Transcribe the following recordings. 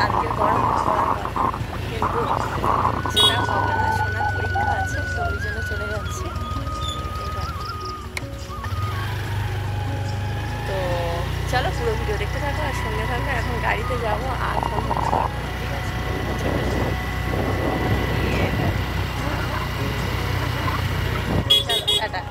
আজকে গরম পড়ার কথা, কিন্তু সেটা হবে না। সোনার পরীক্ষা আছে, তো ওই জন্য চলে যাচ্ছি। তো চলো পুরো ভিডিও দেখতে থাকো আর সঙ্গে থাকো। এখন গাড়িতে যাবো, আর ফোন করতে পারবো না, ঠিক আছে? চলো টাটা।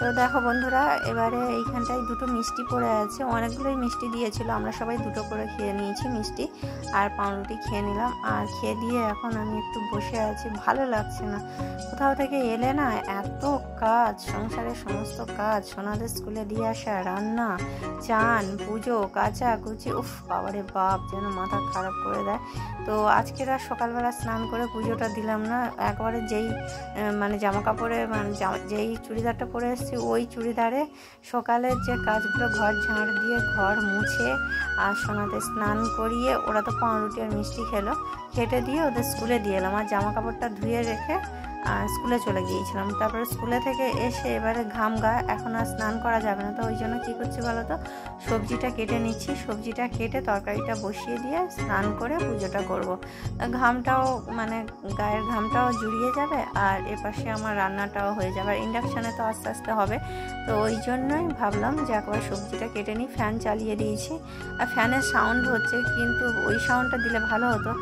তো দেখো বন্ধুরা, এবারে এইখানটায় দুটো মিষ্টি পড়ে আছে, অনেকগুলোই মিষ্টি দিয়েছিল, আমরা সবাই দুটো করে খেয়ে নিয়েছি মিষ্টি আর পাউরুটি খেয়ে নিলাম। আর খেয়ে দিয়ে এখন আমি একটু বসে আছি, ভালো লাগছে না। কোথাও থেকে এলে না এত কাজ, সংসারের সমস্ত কাজ, সোনাদের স্কুলে দিয়ে আসা, রান্না, চান, পুজো, কাচা কুচি, উফ বাবারে বাপ, যেন মাথা খারাপ করে দেয়। তো আজকের আর সকালবেলা স্নান করে পুজোটা দিলাম না, একবারে যেই মানে জামা কাপড়ে মানে যেই চুড়িদারটা পরে এসেছি ওই চুড়িদারে সকালের যে কাজগুলো, ঘর ঝাড় দিয়ে ঘর মুছে আর সোনাদের স্নান করিয়ে, ওরা তো পাউরুটি আর মিষ্টি খেলো, খেটে দিয়ে ওদের স্কুলে দিয়ে এলাম। আর জামা কাপড়টা ধুয়ে রেখে স্কুলে চলে গিয়েছিলাম। তারপরে স্কুলে থেকে এসে এবারে ঘাম গা, এখন আর স্নান করা যাবে না, তো ওই জন্য কী করছি বলো তো, সবজিটা কেটে নিচ্ছি। সবজিটা কেটে তরকারিটা বসিয়ে দিয়ে স্নান করে পুজোটা করব। ঘামটাও মানে গায়ের ঘামটাও জুড়িয়ে যাবে আর এপাশে আমার রান্নাটাও হয়ে যাবে। আর ইন্ডাকশানে তো আস্তে আস্তে হবে, তো ওই জন্যই ভাবলাম যে একবার সবজিটা কেটে নিই। ফ্যান চালিয়ে দিয়েছি আর ফ্যানের সাউন্ড হচ্ছে, কিন্তু ওই সাউন্ডটা দিলে ভালো হতো।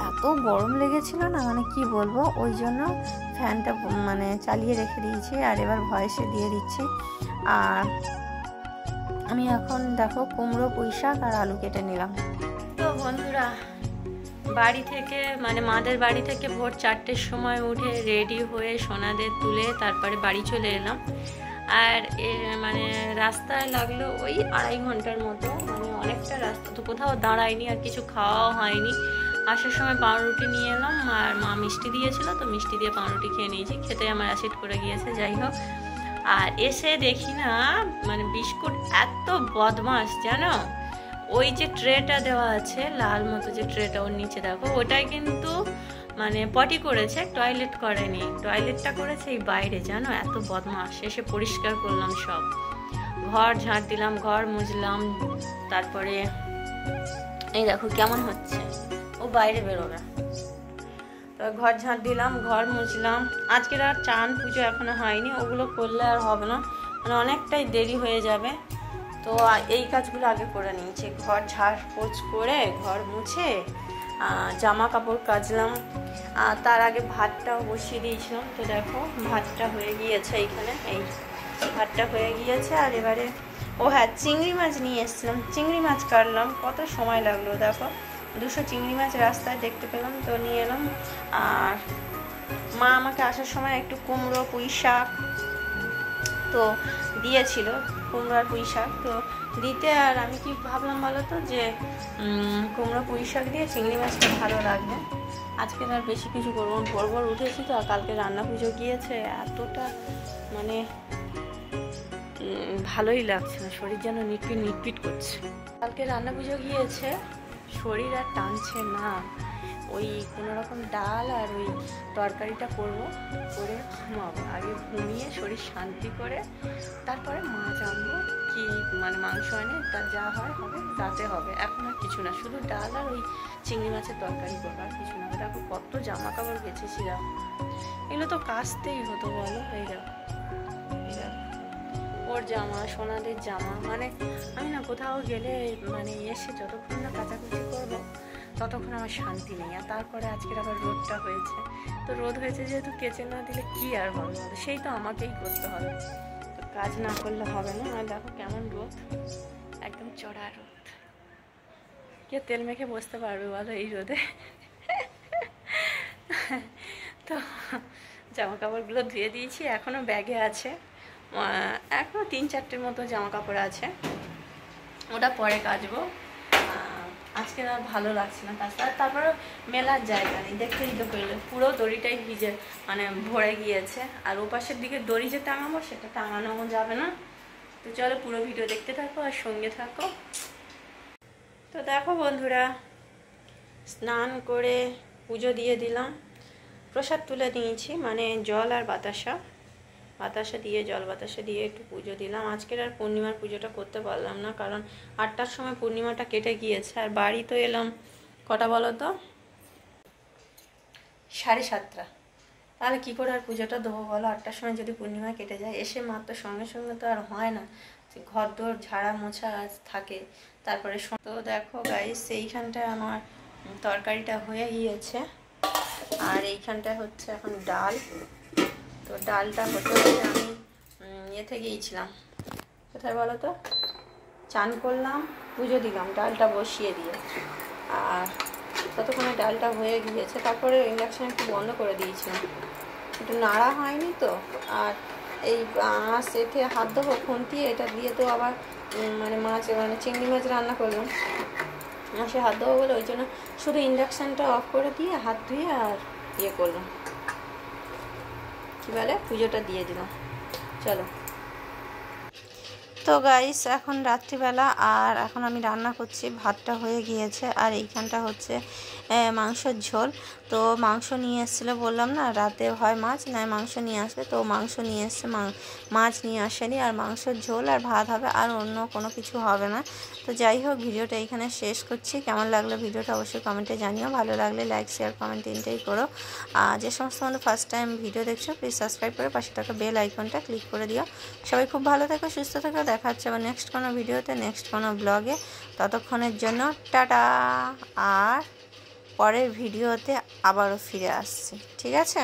এত গরম লেগেছিল না, মানে কি বলবো, ওই জন্য ফ্যানটা মানে চালিয়ে রেখে দিয়েছি আর এবার ভয়েসে দিয়ে দিচ্ছি। আর আমি এখন দেখো কুমড়ো, পুঁই শাক আর আলু কেটে নিলাম। তো বন্ধুরা, বাড়ি থেকে মানে মাদের বাড়ি থেকে ভোর 4টের সময় উঠে রেডি হয়ে সোনাদের তুলে তারপরে বাড়ি চলে এলাম। আর মানে রাস্তায় লাগলো ওই 2.5 ঘন্টার মতো, মানে অনেকটা রাস্তা, তো কোথাও দাঁড়ায়নি আর কিছু খাওয়াও হয়নি। আসার সময় পাউরুটি নিয়ে এলাম আর মা মিষ্টি দিয়েছিল, তো মিষ্টি দিয়ে পাউরুটি খেয়ে নিয়েছি, খেতে আমার অ্যাসিড করে গিয়েছে, যাই হোক। আর এসে দেখি না মানে বিস্কুট এত বদমাস জানো, ওই যে ট্রেটা দেওয়া আছে লাল মতো যে ট্রেটা, ওর নিচে দেখো, ওটাই কিন্তু মানে পটি করেছে, টয়লেট করেনি, টয়লেটটা করেছে এই বাইরে, জানো এত বদমাস। এসে পরিষ্কার করলাম সব, ঘর ঝাঁট দিলাম, ঘর মুছলাম, তারপরে এই দেখো কেমন হচ্ছে, ও বাইরে বেরোবে। তো ঘর ঝাঁট দিলাম, ঘর মুছলাম। আজকের আর চান পুজো এখনো হয়নি, ওগুলো করলে আর হবে না, মানে অনেকটাই দেরি হয়ে যাবে। তো এই কাজগুলো আগে করে নিয়েছি, ঘর ঝাড় পোছ করে ঘর মুছে জামা কাপড় কাচলাম। তার আগে ভাতটাও বসিয়ে দিয়েছিলাম, তো দেখো ভাতটা হয়ে গিয়েছে, এইখানে এই ভাতটা হয়ে গিয়েছে। আর এবারে ও হ্যাঁ, চিংড়ি মাছ নিয়ে এসেছিলাম, চিংড়ি মাছ কাটলাম, কত সময় লাগলো দেখো, 200 চিংড়ি মাছ রাস্তায় দেখতে পেলাম, তো নিয়ে এলাম। আর মা আমাকে আসার সময় একটু কুমড়ো, পুঁই শাক তো দিয়েছিল, কুমড়ো আর পুঁই শাক তো দিতে। আর আমি কি ভাবলাম বলো তো, যে কুমড়ো পুঁই শাক দিয়ে চিংড়ি মাছটা ভালো লাগবে। আজকে আর বেশি কিছু করবো, ভোর ভোর উঠেছি তো, কালকে রান্না পুজো গিয়েছে, এতটা মানে ভালোই লাগছে না, শরীর যেন নিটপিট নিটপিট করছে। কালকে রান্না পুজো গিয়েছে, শরীর আর টানছে না। ওই কোনোরকম ডাল আর ওই তরকারিটা করবো, করে ঘুমাবো, আগে ঘুমিয়ে শরীর শান্তি করে তারপরে মাছ আনবো, কি মানে মাংস আনে, তার যা হয় হবে, রাতে হবে। এখন আর কিছু না, শুধু ডাল আর ওই চিংড়ি মাছের তরকারি করবো, আর কিছু না। দেখো কত জামা কাপড় বেঁচেছিলাম, এগুলো তো কাচতেই হতো বলো। এই দেখো, এই দেখো ওর জামা, সোনাদের জামা, মানে আমি না কোথাও গেলে মানে এসে যতক্ষণ না কাচাকুচি করবো ততক্ষণ আমার শান্তি নেই। আর তারপরে আজকের আবার রোদটা হয়েছে, তো রোদ হয়েছে যেহেতু কেচে না দিলে কি আর হবে, সেই তো আমাকেই করতে হবে, তো কাজ না করলে হবে না। আর দেখো কেমন রোদ, একদম চড়া রোদ, কে তেল মেখে বসতে পারবে বলো এই রোদে। তো জামা কাপড়গুলো ধুয়ে দিয়েছি, এখনও ব্যাগে আছে, এখনও 3-4টের মতো জামা কাপড় আছে, ওটা পরে কাচবো। আজকে আর ভালো লাগছে না কাজটা, তারপরে মেলার জায়গা নেই, দেখতেই তো পেলে পুরো দড়িটাই ভিজে মানে ভরে গিয়েছে। আর ওপাশের দিকে দড়ি যে টাঙাবো সেটা টাঙানো যাবে না। তো চলো পুরো ভিডিও দেখতে থাকো আর সঙ্গে থাকো। তো দেখো বন্ধুরা, স্নান করে পুজো দিয়ে দিলাম, প্রসাদ তুলে নিয়েছি, মানে জল আর বাতাসা দিয়ে জল বাতাসা দিয়ে একটু পুজো দিলাম। আজকের আর পূর্ণিমার পুজোটা করতে পারলাম না, কারণ 8টার সময় পূর্ণিমাটা কেটে গিয়েছে। আর বাড়ি তো এলাম কটা বলো তো, 7:30। তাহলে কী করে আর পুজোটা দেবো বলো? 8টার সময় যদি পূর্ণিমা কেটে যায়, এসে মাত্র সঙ্গে সঙ্গে তো আর হয় না, ঘর দোর ঝাড়া মোছা থাকে। তারপরে তো দেখো গাইস, সেইখানটায় আমার তরকারিটা হয়ে গিয়েছে, আর এইখানটায় হচ্ছে এখন ডাল। তো ডালটা হতে হতে আমি ইয়েতে গিয়েছিলাম, কোথায় বলো তো, চান করলাম, পুজো দিলাম, ডালটা বসিয়ে দিয়ে। আর ততক্ষণে ডালটা হয়ে গিয়েছে, তারপরে ইন্ডাকশান একটু বন্ধ করে দিয়েছিলাম, একটু নাড়া হয়নি তো। আর এই আঁশ এতে হাত দেবো খুন্তি, এটা দিয়ে তো আবার মানে চিংড়ি মাছ রান্না করলাম, সে হাত দেবো বলে ওই জন্য শুধু ইন্ডাকশানটা অফ করে দিয়ে হাত ধুয়ে আর ইয়ে করলাম, কী বলে, পুজোটা দিয়ে দিলাম। চলো তো গাইস, এখন রাত্রিবেলা, আর এখন আমি রান্না করছি, ভাতটা হয়ে গিয়েছে, আর এইখানটা হচ্ছে মাংসের ঝোল। তো মাংস নিয়ে এসেছিলো, বললাম না রাতে হয় মাছ, নয় মাংস নিয়ে আসবে, তো মাংস নিয়ে এসছে, মাছ নিয়ে আসেনি। আর মাংসের ঝোল আর ভাত হবে, আর অন্য কোনো কিছু হবে না। তো যাই হোক, ভিডিওটা এখানে শেষ করছি। কেমন লাগলো ভিডিওটা অবশ্যই কমেন্টে জানিও, ভালো লাগলে লাইক শেয়ার কমেন্ট তিনটেই করো। আর যে সমস্ত বন্ধু ফার্স্ট টাইম ভিডিও দেখছো, প্লিজ সাবস্ক্রাইব করে পাশে থাকা বেল আইকনটা ক্লিক করে দিও। সবাই খুব ভালো থেকো, সুস্থ থেকো, দেখা হচ্ছে আবার নেক্সট কোনো ভিডিওতে, নেক্সট কোনো ব্লগে। ততক্ষণের জন্য টাটা, আর পরের ভিডিওতে আবারও ফিরে আসছি, ঠিক আছে?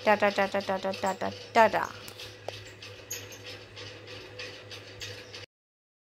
Tata tata tata tata tata.